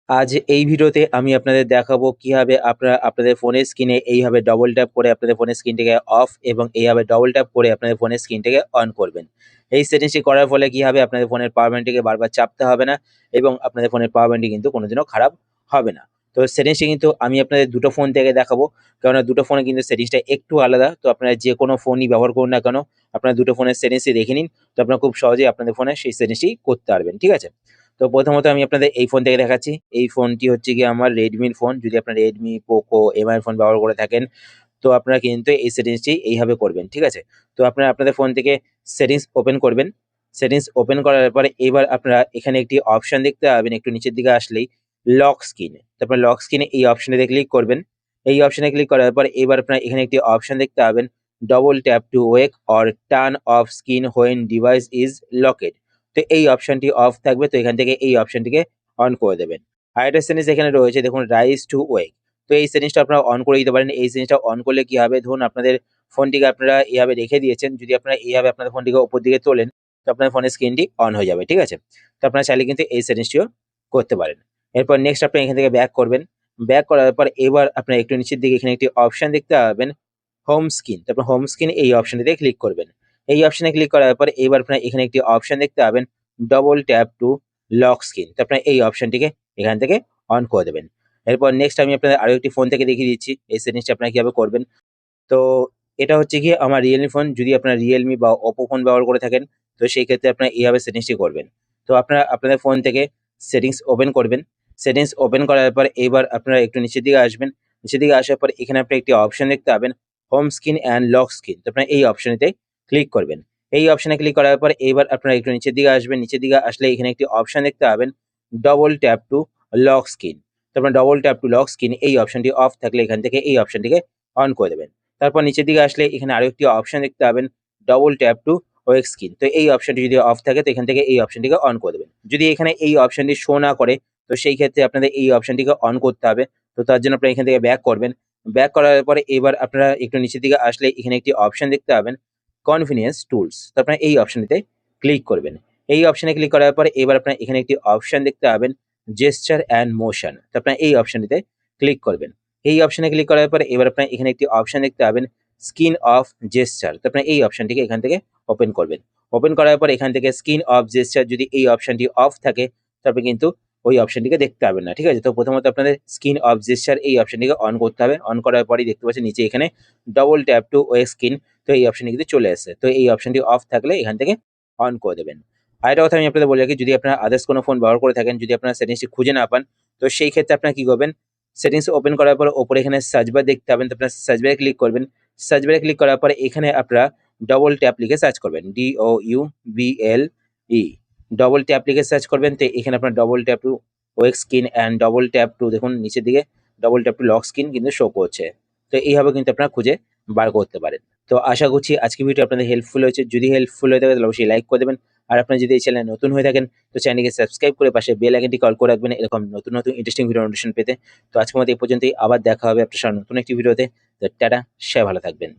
আজ এই ভিডিওতে আমি আপনাদের দেখাবো কিভাবে আপনারা আপনাদের ফোনের স্ক্রিনে এইভাবে ডবল ট্যাপ করে আপনাদের ফোনের স্ক্রিনটাকে অফ এবং এইভাবে ডবল ট্যাপ করে আপনাদের ফোনের স্ক্রিনটাকে অন করবেন। এই সেটিংসটি করার ফলে কি হবে, আপনাদের ফোনের পাওয়ার ব্যাংকটিকে বারবার চাপতে হবে না এবং আপনাদের ফোনের পাওয়ার ব্যাংকটি কিন্তু কোনোদিনও খারাপ হবে না। তো সেটিংসটি কিন্তু আমি আপনাদের দুটো ফোন থেকে দেখাবো, কেননা দুটো ফোনে কিন্তু সেটিংসটা একটু আলাদা। তো আপনারা যে কোনো ফোনই ব্যবহার করুন না কেন, আপনারা দুটো ফোনের সেটিংসটি দেখে নিন। তো আপনারা খুব সহজেই আপনাদের ফোনে সেই সেটিংসটি করতে পারবেন, ঠিক আছে? তো প্রথমত আমি আপনাদের এই ফোন থেকে দেখাচ্ছি। এই ফোনটি হচ্ছে গিয়ে আমার রেডমির ফোন। যদি আপনারা রেডমি, পোকো, এমআই ফোন ব্যবহার করে থাকেন, তো আপনারা কিন্তু এই সেটিংসটি এইভাবে করবেন, ঠিক আছে? তো আপনারা আপনাদের ফোন থেকে সেটিংস ওপেন করবেন। সেটিংস ওপেন করার পরে এবার আপনারা এখানে একটি অপশন দেখতে পাবেন, একটু নিচের দিকে আসলেই লক স্ক্রিন। তারপর লক স্ক্রিনে এই অপশনটিতে ক্লিক করবেন। এই অপশনে ক্লিক করার পর এবার আপনারা এখানে একটি অপশন দেখতে পাবেন, double tap two ওয়েক or turn off screen when device is লকেড। তো এই অপশনটি অফ থাকবে, তো এখান থেকে এই অপশনটিকে অন করে দেবেন। আরেকটা সেটিংস এখানে রয়েছে, দেখুন রাইজ টু ওয়েক। তো এই সেটিংসটা আপনারা অন করে দিতে পারেন। এই সেটিংসটা অন করলে কি হবে, ধরুন আপনাদের ফোনটিকে আপনারা এভাবে রেখে দিয়েছেন, যদি আপনারা এইভাবে আপনাদের ফোনটিকে উপর দিকে তোলেন, তো আপনার ফোনের স্ক্রিনটি অন হয়ে যাবে, ঠিক আছে? তো আপনারা চাইলে কিন্তু এই সেটিংসটিও করতে পারেন। এরপর নেক্সট আপনারা এখান থেকে ব্যাক করবেন। ব্যাক করার পর এবার আপনারা একটু নিচের দিকে এখানে একটি অপশন দেখতে পাবেন, হোম স্ক্রিন। তারপর হোম স্ক্রিন এই অপশনটিতে ক্লিক করবেন। এই অপশনে ক্লিক করার পর এবার আপনারা এখানে একটি অপশন দেখতে পাবেন, double tap two lock screen. তো আপনারা এই অপশনটিকে এখান থেকে অন করে দেবেন। এরপর নেক্সট আমি আপনাদের আরো একটি ফোন থেকে দেখিয়ে দিচ্ছি এই সেটিংসটা আপনারা কিভাবে করবেন। তো এটা হচ্ছে গিয়ে আমার রিয়েলমি ফোন। যদি আপনারা রিয়েলমি বা ওপো ফোন ব্যবহার করে থাকেন, তো সেই ক্ষেত্রে আপনারা এইভাবে সেটিংসটি করবেন। তো আপনারা আপনাদের ফোন থেকে সেটিংস ওপেন করবেন। সেটিংস ওপেন করার পর এবার আপনারা একটু নিচের দিকে আসবেন। নিচের দিকে আসার পর এখানে আপনি একটি অপশন দেখতে পাবেন, home screen and lock screen. তো আপনারা এই অপশনটিতে ক্লিক করবেন। এই অপশনে ক্লিক করার পর এবার আপনারা একটু নিচের দিকে আসবেন। নিচের দিকে আসলে এখানে একটি অপশন দেখতে পাবেন, double tap two lock screen. তো আপনারা double tap two lock screen এই অপশনটি অফ থাকলে এখান থেকে এই অপশনটিকে অন করে দেবেন। তারপর নিচের দিকে আসলে এখানে আরো একটি অপশন দেখতে পাবেন, ডবল ট্যাপ টু ওয়েক স্ক্রিন। তো এই অপশনটি যদি অফ থাকে, তো এখান থেকে এই অপশনটিকে অন করে দেবেন। যদি এখানে এই অপশনটি শো না করে, তো সেই ক্ষেত্রে আপনাদের এই অপশনটিকে অন করতে হবে। তো তার জন্য আপনারা এখান থেকে ব্যাক করবেন। ব্যাক করার পরে এবার আপনারা একটু নিচের দিকে আসলে এখানে একটি অপশন দেখতে পাবেন, কনভিনিয়েন্স টুলস। তো আপনারা এই অপশনটিতে ক্লিক করবেন। এই অপশনে ক্লিক করার পরে এবার আপনারা এখানে একটি অপশন দেখতে পাবেন, জেস্চার অ্যান্ড মোশন। তো আপনারা এই অপশনটিতে ক্লিক করবেন। এই অপশনে ক্লিক করার পরে এবার আপনারা এখানে একটি অপশন দেখতে পাবেন, স্ক্রিন অফ জেস্চার। তো আপনারা এই অপশনটিকে এখান থেকে ওপেন করবেন। ওপেন করার পর এখান থেকে স্ক্রিন অফ জেস্চার যদি এই অপশনটি অফ থাকে, তবে কিন্তু ওই অপশনটিকে দেখতে পাবেন না, ঠিক আছে? তো প্রথমত আপনাদের স্ক্রিন অফ জেস্চার এই অপশনটিকে অন করতে হবে। অন করার পরেই দেখতে পাচ্ছেন নিচে এখানে ডবল ট্যাপ টু ওয়েক স্ক্রিন। তো এই অপশনটি কিন্তু চলে এসেছে। তো এই অপশনটি অফ থাকলে এখান থেকে অন করে দেবেন। আরেকটা কথা আমি আপনাদের বলে রাখি, যদি আপনারা আদার্স কোনো ফোন ব্যবহার করে থাকেন, যদি আপনারা সেটিংসটি খুঁজে না পান, তো সেই ক্ষেত্রে আপনারা কি করবেন, সেটিংস ওপেন করার পর ওপরে এখানে সার্চ বার দেখতে পাবেন। তো আপনারা সার্চ বারে ক্লিক করবেন। সার্চ বারে ক্লিক করার পরে এখানে আপনারা ডবল ট্যাপ লিখে সার্চ করবেন, DOUBLE। ডবল ট্যাপ লিখে সার্চ করবেন। তো এখানে আপনার double tap two ওয়েক screen and double tap two, দেখুন নিচের দিকে double tap two lock screen কিন্তু শো করছে। তো এইভাবে কিন্তু আপনারা খুঁজে বার করতে পারেন। তো আশা করছি আজকের ভিডিও আপনাদের হেল্পফুল হয়েছে। যদি হেল্পফুল হয়ে থাকে তাহলে অবশ্যই লাইক করে দেবেন। আর আপনারা যদি এই চ্যানেলে নতুন হয়ে থাকেন, তো চ্যানেলকে সাবস্ক্রাইব করে পাশে বেল আইকনটি কল করে রাখবেন এরকম নতুন নতুন ইন্টারেস্টিং ভিডিও নোটিফিকেশন পেতে। তো আজকের মতো এই পর্যন্তই। আবার দেখা হবে আপনার সাথে নতুন একটি ভিডিওতে। তো টাটা, সবাই ভালো থাকবেন।